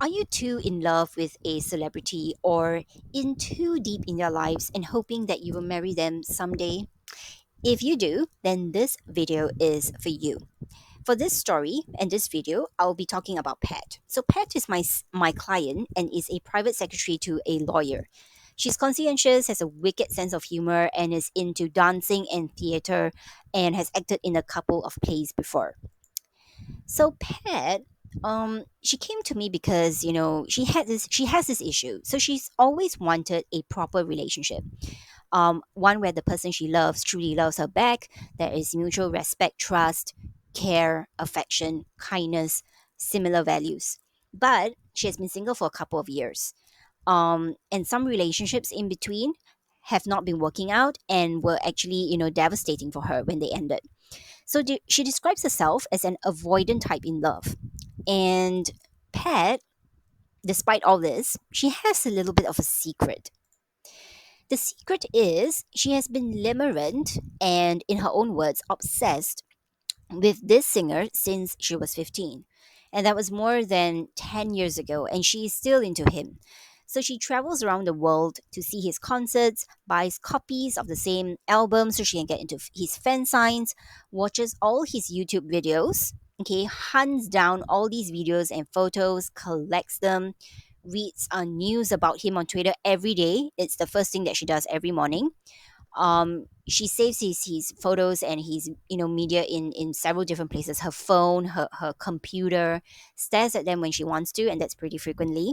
Are you too in love with a celebrity or in too deep in their lives and hoping that you will marry them someday? If you do, then this video is for you. For this story and this video, I'll be talking about Pat. So Pat is my client and is a private secretary to a lawyer. She's conscientious, has a wicked sense of humor, and is into dancing and theater, and has acted in a couple of plays before. So Pat, she came to me because she has this issue. So she's always wanted a proper relationship, one where the person she loves truly loves her back. There is mutual respect, trust, care, affection, kindness, similar values. But she has been single for a couple of years, and some relationships in between have not been working out and were actually devastating for her when they ended. So she describes herself as an avoidant type in love. And Pat, despite all this, she has a little bit of a secret. The secret is she has been limerent and, in her own words, obsessed with this singer since she was 15. And that was more than 10 years ago, and she is still into him. So she travels around the world to see his concerts, buys copies of the same album so she can get into his fan signs, watches all his YouTube videos, okay, hunts down all these videos and photos, collects them, reads news about him on Twitter every day. It's the first thing that she does every morning. She saves his photos and his media in several different places, her phone, her computer, stares at them when she wants to, and that's pretty frequently.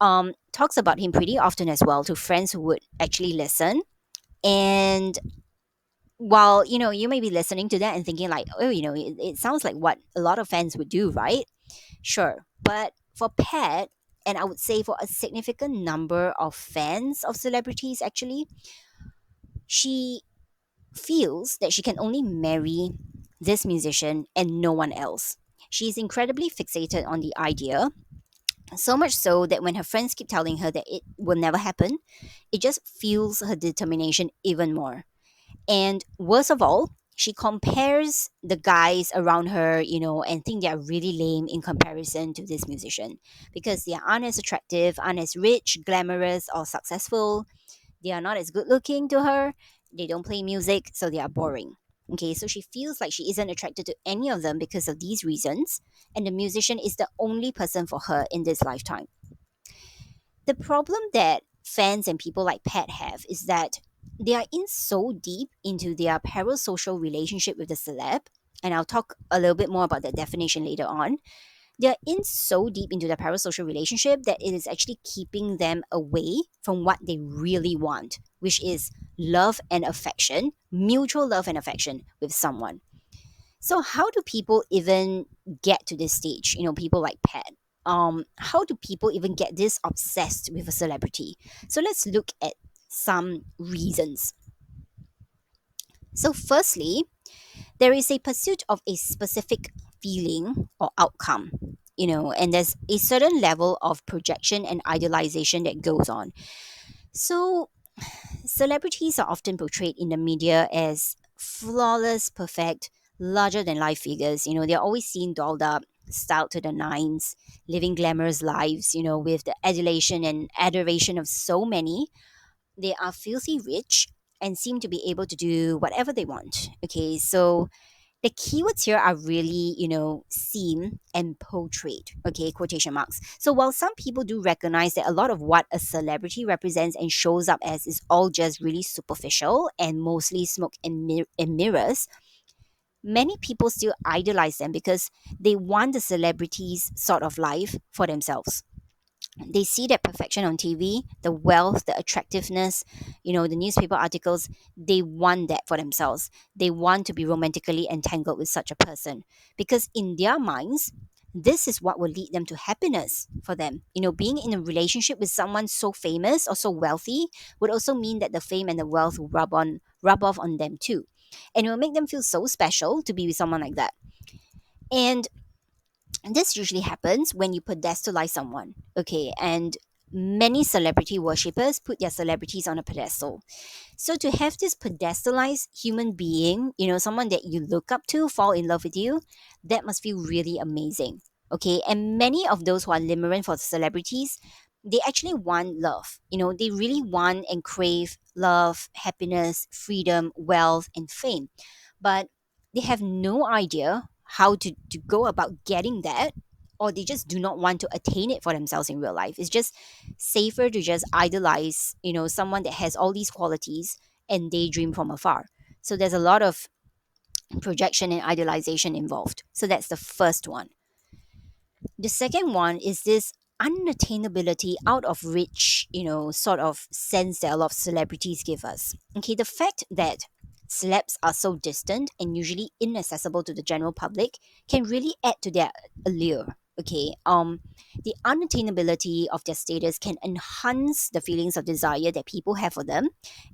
Talks about him pretty often as well to friends who would actually listen. And while you may be listening to that and thinking like, oh, it sounds like what a lot of fans would do, right? Sure. But for Pat, and I would say for a significant number of fans of celebrities, actually, she feels that she can only marry this musician and no one else. She is incredibly fixated on the idea, so much so that when her friends keep telling her that it will never happen, it just fuels her determination even more. And worst of all, she compares the guys around her, and think they are really lame in comparison to this musician because they aren't as attractive, aren't as rich, glamorous, or successful. They are not as good looking to her. They don't play music, so they are boring. Okay, so she feels like she isn't attracted to any of them because of these reasons, and the musician is the only person for her in this lifetime. The problem that fans and people like Pat have is that they are in so deep into their parasocial relationship with the celeb, and I'll talk a little bit more about that definition later on. They're in so deep into their parasocial relationship that it is actually keeping them away from what they really want, which is love and affection, mutual love and affection with someone. So how do people even get to this stage? People like Pat. How do people even get this obsessed with a celebrity? So let's look at some reasons. So firstly, there is a pursuit of a specific feeling or outcome, and there's a certain level of projection and idealization that goes on. So celebrities are often portrayed in the media as flawless, perfect, larger than life figures. They're always seen dolled up, styled to the nines, living glamorous lives, with the adulation and adoration of so many. They are filthy rich and seem to be able to do whatever they want. Okay, so the keywords here are really, seen and portrayed, okay, quotation marks. So while some people do recognize that a lot of what a celebrity represents and shows up as is all just really superficial and mostly smoke and mirrors, many people still idolize them because they want the celebrities' sort of life for themselves. They see that perfection on TV, the wealth, the attractiveness, the newspaper articles. They want that for themselves. They want to be romantically entangled with such a person because in their minds, this is what will lead them to happiness for them. Being in a relationship with someone so famous or so wealthy would also mean that the fame and the wealth will rub off on them too. And it will make them feel so special to be with someone like that. And this usually happens when you pedestalize someone, okay? And many celebrity worshippers put their celebrities on a pedestal. So to have this pedestalized human being, someone that you look up to, fall in love with you, that must feel really amazing. Okay, and many of those who are limerent for celebrities, they actually want love. They really want and crave love, happiness, freedom, wealth, and fame. But they have no idea how to go about getting that, or they just do not want to attain it for themselves in real life. It's just safer to just idolize, someone that has all these qualities and daydream from afar. So there's a lot of projection and idealization involved. So that's the first one. The second one is this unattainability, out of reach, sort of sense that a lot of celebrities give us. Okay, the fact that celebs are so distant and usually inaccessible to the general public can really add to their allure. Okay, the unattainability of their status can enhance the feelings of desire that people have for them,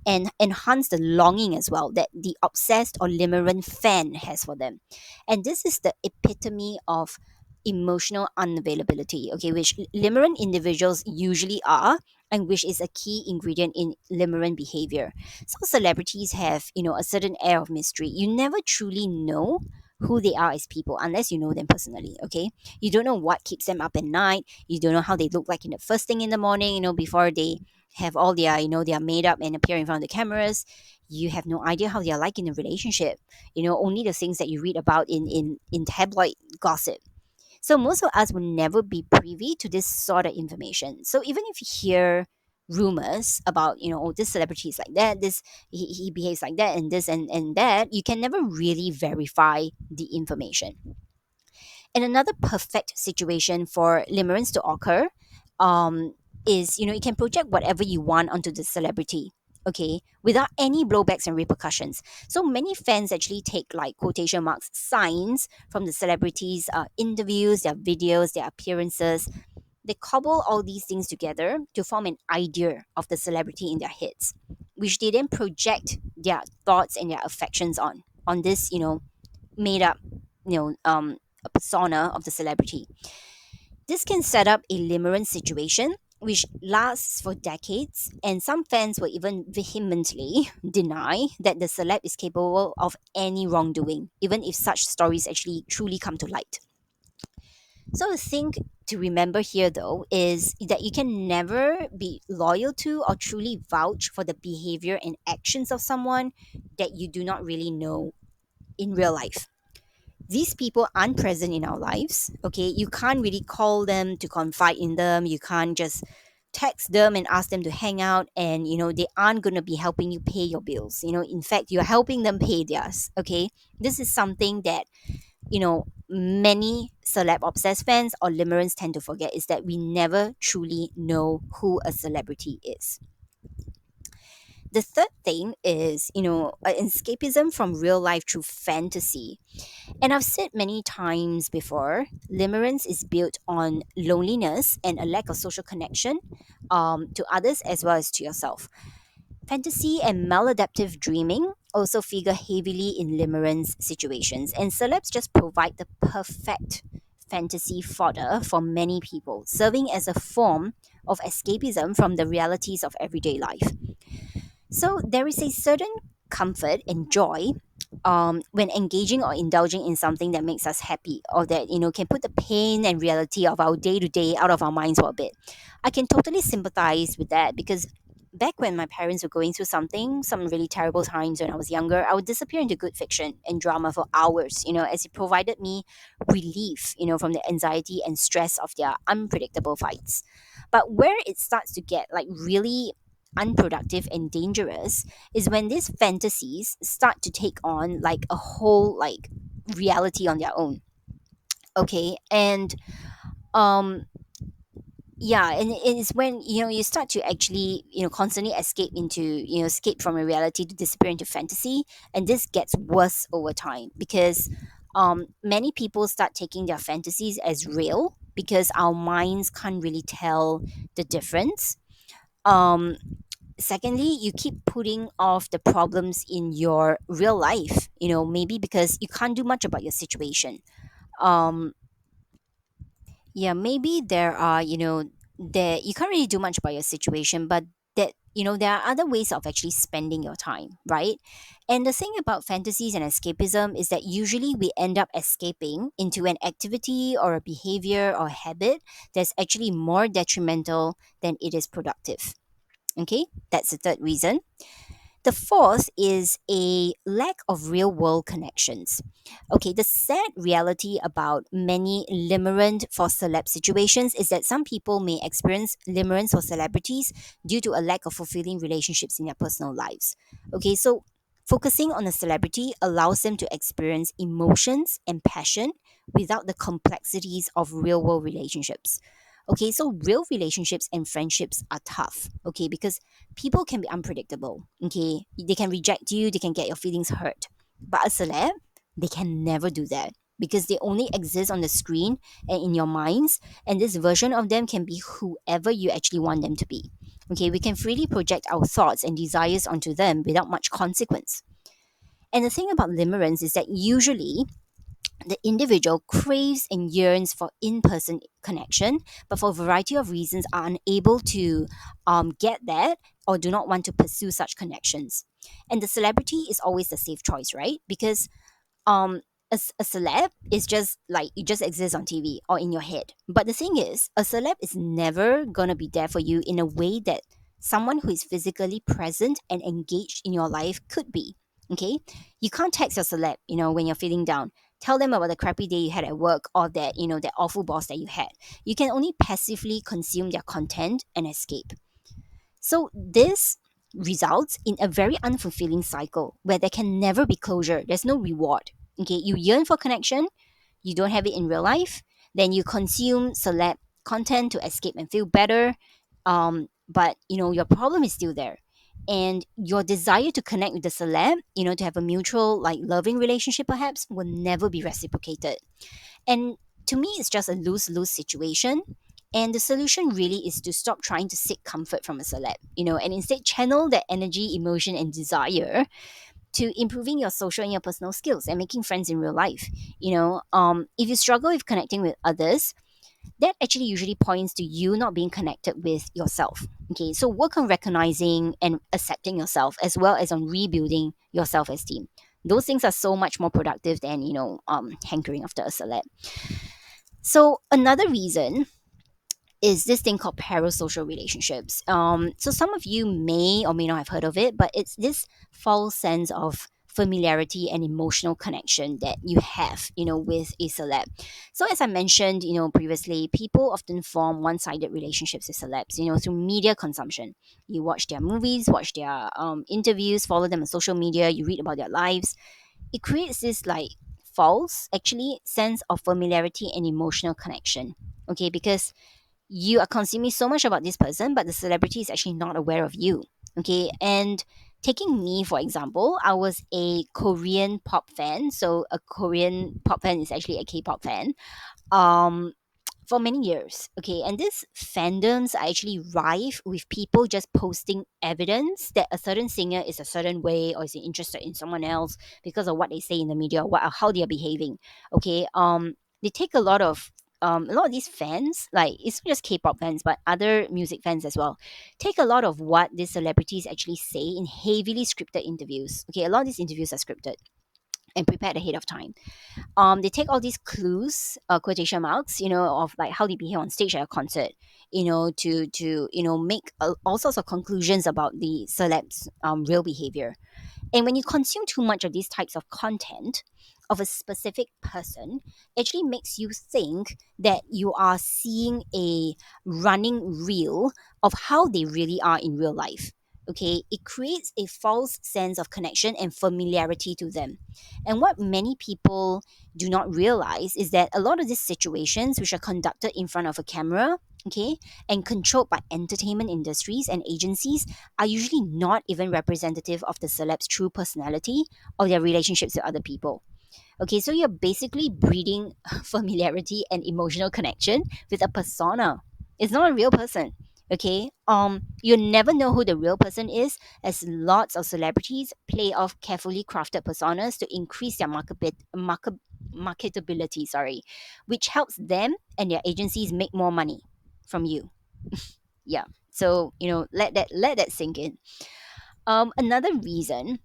and enhance the longing as well that the obsessed or limerent fan has for them. And this is the epitome of emotional unavailability, okay, which limerent individuals usually are, and which is a key ingredient in limerent behavior. So celebrities have, a certain air of mystery. You never truly know who they are as people unless you know them personally, okay? You don't know what keeps them up at night. You don't know how they look like in the first thing in the morning, before they have all their, their made up and appear in front of the cameras. You have no idea how they are like in a relationship. Only the things that you read about in tabloid gossip. So most of us will never be privy to this sort of information. So even if you hear rumors about, oh, this celebrity is like that, this he behaves like that, and this and that, you can never really verify the information. And another perfect situation for limerence to occur um, is, you can project whatever you want onto the celebrity, okay, without any blowbacks and repercussions. So many fans actually take, like, quotation marks, signs from the celebrities' interviews, their videos, their appearances. They cobble all these things together to form an idea of the celebrity in their heads, which they then project their thoughts and their affections on this, made up, a persona of the celebrity. This can set up a limerent situation which lasts for decades, and some fans will even vehemently deny that the celeb is capable of any wrongdoing, even if such stories actually truly come to light. So the thing to remember here, though, is that you can never be loyal to or truly vouch for the behavior and actions of someone that you do not really know in real life. These people aren't present in our lives, okay? You can't really call them to confide in them. You can't just text them and ask them to hang out, and they aren't going to be helping you pay your bills. In fact, you're helping them pay theirs, okay? This is something that, many celeb obsessed fans or limerents tend to forget, is that we never truly know who a celebrity is. The third thing is, an escapism from real life through fantasy. And I've said many times before, limerence is built on loneliness and a lack of social connection, to others as well as to yourself. Fantasy and maladaptive dreaming also figure heavily in limerence situations, and celebs just provide the perfect fantasy fodder for many people, serving as a form of escapism from the realities of everyday life. So there is a certain comfort and joy when engaging or indulging in something that makes us happy, or that can put the pain and reality of our day to day out of our minds for a bit. I can totally sympathize with that, because back when my parents were going through some really terrible times when I was younger, I would disappear into good fiction and drama for hours, as it provided me relief, from the anxiety and stress of their unpredictable fights. But where it starts to get, like, really unproductive and dangerous is when these fantasies start to take on, like, a whole, like, reality on their own. Okay, and um yeah, and it's when you start to actually constantly escape into escape from a reality to disappear into fantasy. And this gets worse over time, because many people start taking their fantasies as real, because our minds can't really tell the difference. um Secondly, you keep putting off the problems in your real life, maybe because you can't do much about your situation. um yeah, maybe there are, there you can't really do much about your situation, but that there are other ways of actually spending your time, right? And the thing about fantasies and escapism is that usually we end up escaping into an activity or a behavior or habit that's actually more detrimental than it is productive. Okay, that's the third reason. The fourth is a lack of real world connections. Okay, the sad reality about many limerent for celeb situations is that some people may experience limerence for celebrities due to a lack of fulfilling relationships in their personal lives. Okay, so focusing on a celebrity allows them to experience emotions and passion without the complexities of real world relationships. Okay, so real relationships and friendships are tough, okay, because people can be unpredictable. Okay, they can reject you, they can get your feelings hurt. But a celeb, they can never do that because they only exist on the screen and in your minds, and this version of them can be whoever you actually want them to be. Okay, we can freely project our thoughts and desires onto them without much consequence. And the thing about limerence is that usually the individual craves and yearns for in-person connection, but for a variety of reasons are unable to get that or do not want to pursue such connections. And the celebrity is always the safe choice, right? Because um a celeb is just like it just exists on TV or in your head. But the thing is, a celeb is never gonna be there for you in a way that someone who is physically present and engaged in your life could be. Okay? You can't text your celeb, when you're feeling down. Tell them about the crappy day you had at work or that, that awful boss that you had. You can only passively consume their content and escape. So this results in a very unfulfilling cycle where there can never be closure. There's no reward. Okay, you yearn for connection, you don't have it in real life, then you consume celeb content to escape and feel better. But your problem is still there. And your desire to connect with the celeb, to have a mutual, like loving relationship perhaps, will never be reciprocated. And to me, it's just a lose lose situation. And the solution really is to stop trying to seek comfort from a celeb, and instead channel that energy, emotion, and desire to improving your social and your personal skills and making friends in real life. If you struggle with connecting with others, that actually usually points to you not being connected with yourself. Okay, so work on recognizing and accepting yourself as well as on rebuilding your self esteem. Those things are so much more productive than hankering after a celeb. So another reason is this thing called parasocial relationships. So some of you may or may not have heard of it, but it's this false sense of familiarity and emotional connection that you have, with a celeb. So as I mentioned, previously, people often form one-sided relationships with celebs, through media consumption. You watch their movies, watch their interviews, follow them on social media, you read about their lives. It creates this like false, actually, sense of familiarity and emotional connection. Okay, because you are consuming so much about this person, but the celebrity is actually not aware of you. Okay. And taking me, for example, I was a Korean pop fan. So a Korean pop fan is actually a K pop fan. Um, for many years. Okay, and these fandoms are actually rife with people just posting evidence that a certain singer is a certain way or is interested in someone else because of what they say in the media, what how they are behaving. Okay, they take a lot of these fans, like it's not just K-pop fans, but other music fans as well, take a lot of what these celebrities actually say in heavily scripted interviews. Okay, a lot of these interviews are scripted and prepared ahead of time. They take all these clues, quotation marks, of like how they behave on stage at a concert, to make all sorts of conclusions about the celebs' real behavior. And when you consume too much of these types of content of a specific person, it actually makes you think that you are seeing a running reel of how they really are in real life. Okay, it creates a false sense of connection and familiarity to them. And what many people do not realize is that a lot of these situations, which are conducted in front of a camera, okay, and controlled by entertainment industries and agencies, are usually not even representative of the celeb's true personality or their relationships with other people. Okay, so you're basically breeding familiarity and emotional connection with a persona. It's not a real person. Okay, you never know who the real person is, as lots of celebrities play off carefully crafted personas to increase their marketability. Sorry, which helps them and their agencies make more money from you. Yeah. So let that sink in. Another reason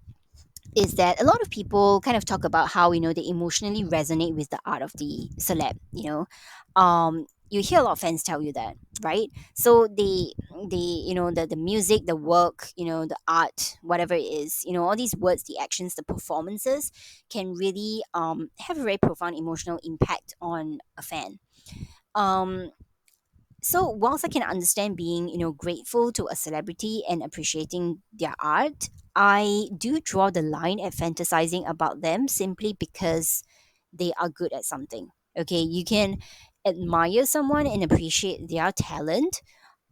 is that a lot of people kind of talk about how they emotionally resonate with the art of the celeb. You hear a lot of fans tell you that, right? So the music, the work, the art, whatever it is, all these words, the actions, the performances can really have a very profound emotional impact on a fan. um so whilst I can understand being, grateful to a celebrity and appreciating their art, I do draw the line at fantasizing about them simply because they are good at something. Okay, you can admire someone and appreciate their talent,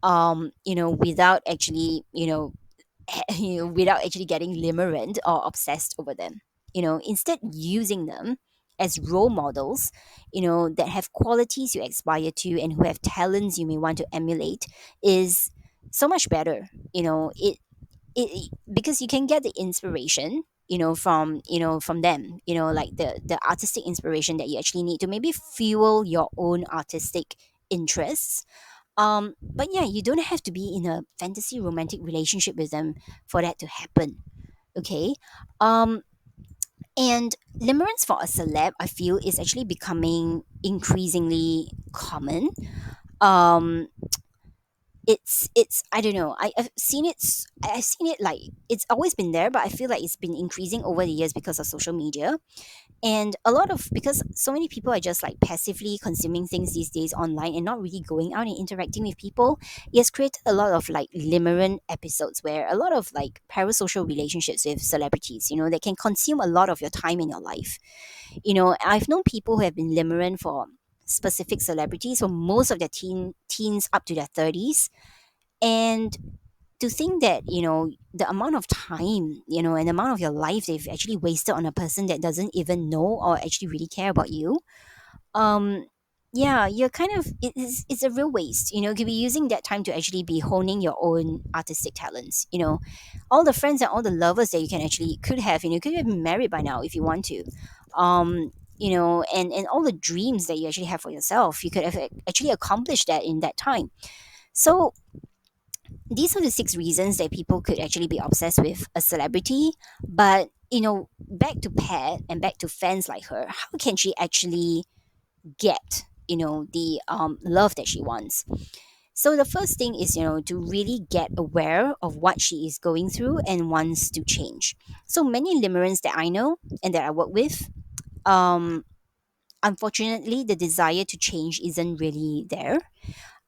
without actually, without actually getting limerent or obsessed over them. Instead using them as role models, that have qualities you aspire to and who have talents you may want to emulate is so much better. Because you can get the inspiration, from them, like the artistic inspiration that you actually need to maybe fuel your own artistic interests. But yeah, you don't have to be in a fantasy romantic relationship with them for that to happen. Okay. um and limerence for a celeb, I feel, is actually becoming increasingly common. um it's I don't know, I've seen it, like it's always been there, but I feel like it's been increasing over the years because of social media. And a lot of, because so many people are just like passively consuming things these days online and not really going out and interacting with people, it has created a lot of like limerent episodes where a lot of like parasocial relationships with celebrities, that can consume a lot of your time in your life. I've known people who have been limerent for specific celebrities for most of their teens up to their 30s. And to think that, the amount of time, and the amount of your life they've actually wasted on a person that doesn't even know or actually really care about you. um yeah, you're kind of, it's a real waste. You could be using that time to actually be honing your own artistic talents. All the friends and all the lovers that you can actually could have, you could have been married by now if you want to. And all the dreams that you actually have for yourself, you could have actually accomplished that in that time. So these are the six reasons that people could actually be obsessed with a celebrity. But back to Pat and back to fans like her, how can she actually get, the love that she wants? So the first thing is, to really get aware of what she is going through and wants to change. So many limerents that I know and that I work with, um unfortunately the desire to change isn't really there.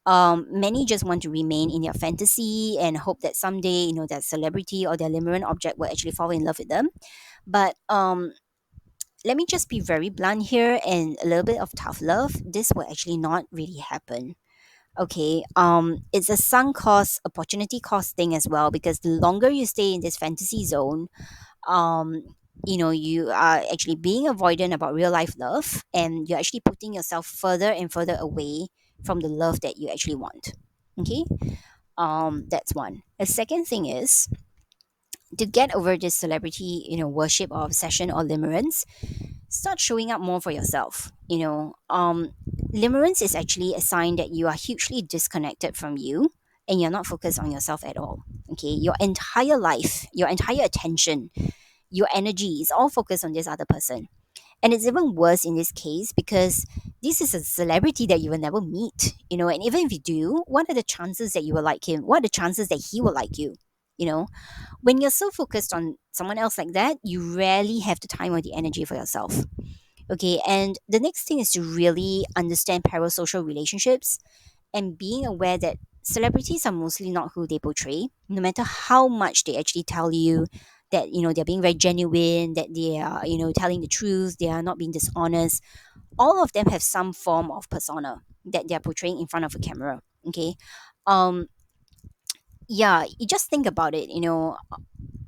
Many just want to remain in their fantasy and hope that someday, that celebrity or their limerent object will actually fall in love with them. But let me just be very blunt here, and a little bit of tough love, this will actually not really happen. Okay. It's a sunk cost, opportunity cost thing as well, because the longer you stay in this fantasy zone, um you are actually being avoidant about real life love, and you're actually putting yourself further and further away from the love that you actually want. Okay. That's one. The second thing is to get over this celebrity, worship or obsession or limerence. Start showing up more for yourself. Limerence is actually a sign that you are hugely disconnected from you and you're not focused on yourself at all. Okay, your entire life, your entire attention, your energy is all focused on this other person. And it's even worse in this case because this is a celebrity that you will never meet, and even if you do, what are the chances that you will like him? What are the chances that he will like you? You know, when you're so focused on someone else like that, you rarely have the time or the energy for yourself. Okay, and the next thing is to really understand parasocial relationships and being aware that celebrities are mostly not who they portray, no matter how much they actually tell you that they're being very genuine, that they are telling the truth, they are not being dishonest. All of them have some form of persona that they are portraying in front of a camera. Okay. um yeah, you just think about it.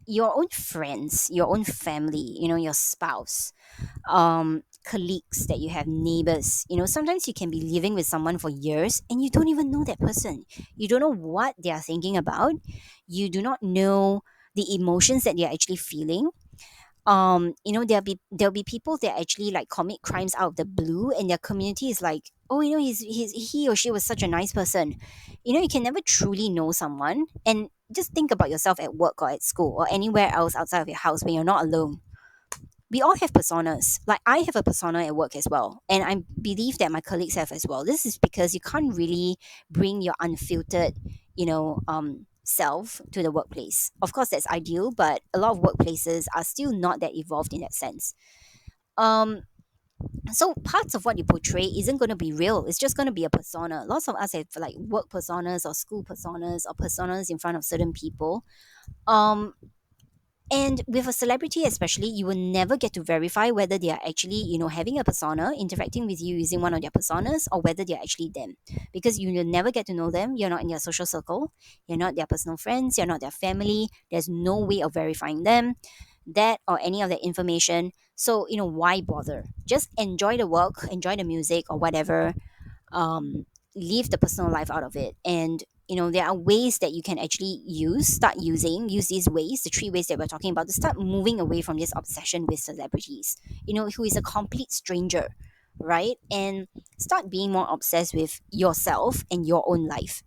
Your own friends, your own family, your spouse, colleagues that you have, neighbors. Sometimes you can be living with someone for years and you don't even know that person. You don't know what they are thinking about. You do not know the emotions that they are actually feeling. There'll be people that actually like commit crimes out of the blue, and their community is like, oh, he or she was such a nice person. You can never truly know someone. And just think about yourself at work or at school or anywhere else outside of your house when you're not alone. We all have personas. Like, I have a persona at work as well, and I believe that my colleagues have as well. This is because you can't really bring your unfiltered, self to the workplace. Of course, that's ideal, but a lot of workplaces are still not that evolved in that sense. Um, so parts of what you portray isn't going to be real. It's just going to be a persona. Lots of us have like work personas or school personas or personas in front of certain people. Um, and with a celebrity, especially, you will never get to verify whether they are actually, having a persona, interacting with you using one of their personas, or whether they're actually them. Because you will never get to know them. You're not in their social circle. You're not their personal friends. You're not their family. There's no way of verifying them, that or any of the information. So, why bother? Just enjoy the work, enjoy the music or whatever. um, Leave the personal life out of it. And there are ways that you can actually use these ways, the three ways that we're talking about, to start moving away from this obsession with celebrities, who is a complete stranger, right? And start being more obsessed with yourself and your own life.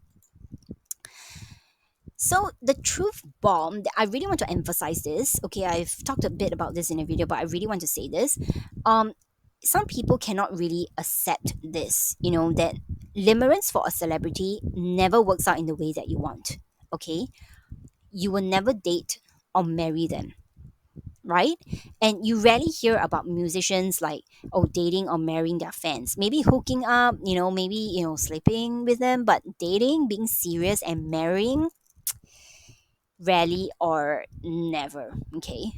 So the truth bomb, that I really want to emphasize this. Okay, I've talked a bit about this in a video, but I really want to say this. Um, some people cannot really accept this. That limerence for a celebrity never works out in the way that you want. Okay, you will never date or marry them, right? And you rarely hear about musicians like, oh, dating or marrying their fans. Maybe hooking up, maybe sleeping with them, but dating, being serious, and marrying, rarely or never. Okay.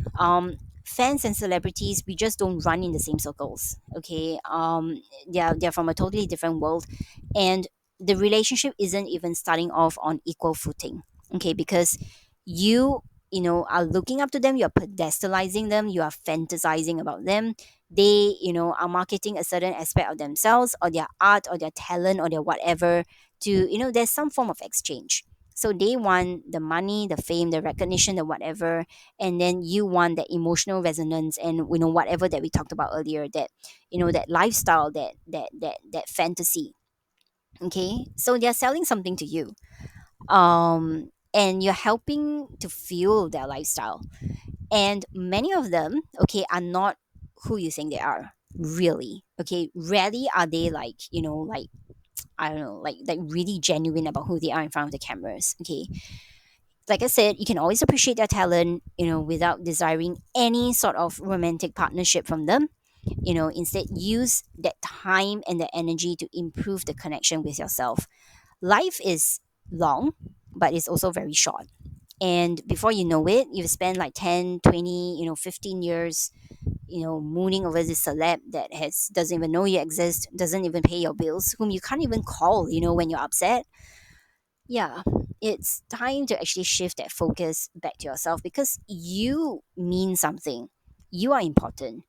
Fans and celebrities, we just don't run in the same circles. Okay. They're from a totally different world, and the relationship isn't even starting off on equal footing. Okay, because you are looking up to them, you're pedestalizing them, you are fantasizing about them. They are marketing a certain aspect of themselves or their art or their talent or their whatever, to there's some form of exchange. So they want the money, the fame, the recognition, the whatever, and then you want that emotional resonance and whatever that we talked about earlier, that that lifestyle, that fantasy. Okay, so they're selling something to you, and you're helping to fuel their lifestyle. And many of them, okay, are not who you think they are. Really, okay. Rarely are they like like, I don't know, like really genuine about who they are in front of the cameras. Okay, like I said, you can always appreciate their talent, without desiring any sort of romantic partnership from them. Instead, use that time and the energy to improve the connection with yourself. Life is long, but it's also very short. And before you know it, you've spent like 10, 20, 15 years, mooning over this celeb that has doesn't even know you exist, doesn't even pay your bills, whom you can't even call, when you're upset. Yeah, it's time to actually shift that focus back to yourself, because you mean something. You are important,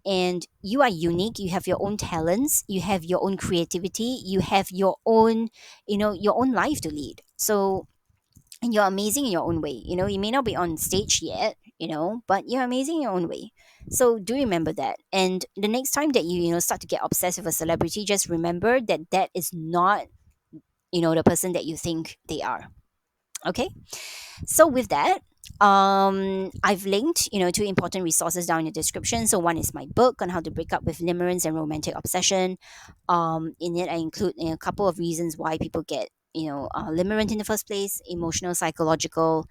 and you are unique. You have your own talents, you have your own creativity, you have your own, your own life to lead. So, and you're amazing in your own way. You may not be on stage yet, but you're amazing in your own way. So do remember that. And the next time that you start to get obsessed with a celebrity, just remember that that is not the person that you think they are. Okay, so with that, I've linked two important resources down in the description. So one is my book on how to break up with limerence and romantic obsession. In it I include a couple of reasons why people get limerent in the first place: emotional, psychological,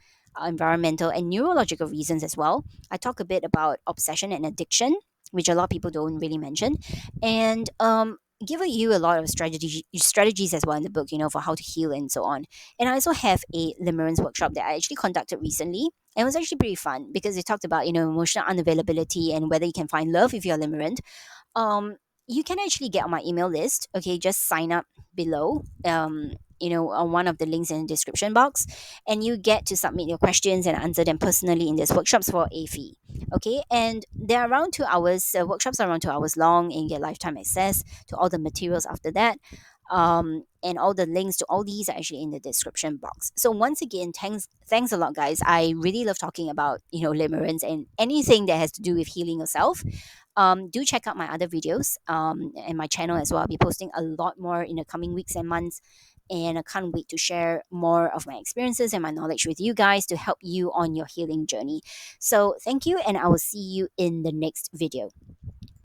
environmental, and neurological reasons as well. I talk a bit about obsession and addiction, which a lot of people don't really mention, and give you a lot of strategies as well in the book, for how to heal and so on. And I also have a limerence workshop that I actually conducted recently. And it was actually pretty fun because it talked about, emotional unavailability and whether you can find love if you're limerent. You can actually get on my email list. Okay, just sign up below. On one of the links in the description box, and you get to submit your questions and answer them personally in these workshops for a fee. Okay, and they're around 2 hours. Workshops are around 2 hours long, and you get lifetime access to all the materials after that. And all the links to all these are actually in the description box. So once again, thanks a lot, guys. I really love talking about limerence and anything that has to do with healing yourself. Do check out my other videos and my channel as well. I'll be posting a lot more in the coming weeks and months. And I can't wait to share more of my experiences and my knowledge with you guys to help you on your healing journey. So thank you, and I will see you in the next video.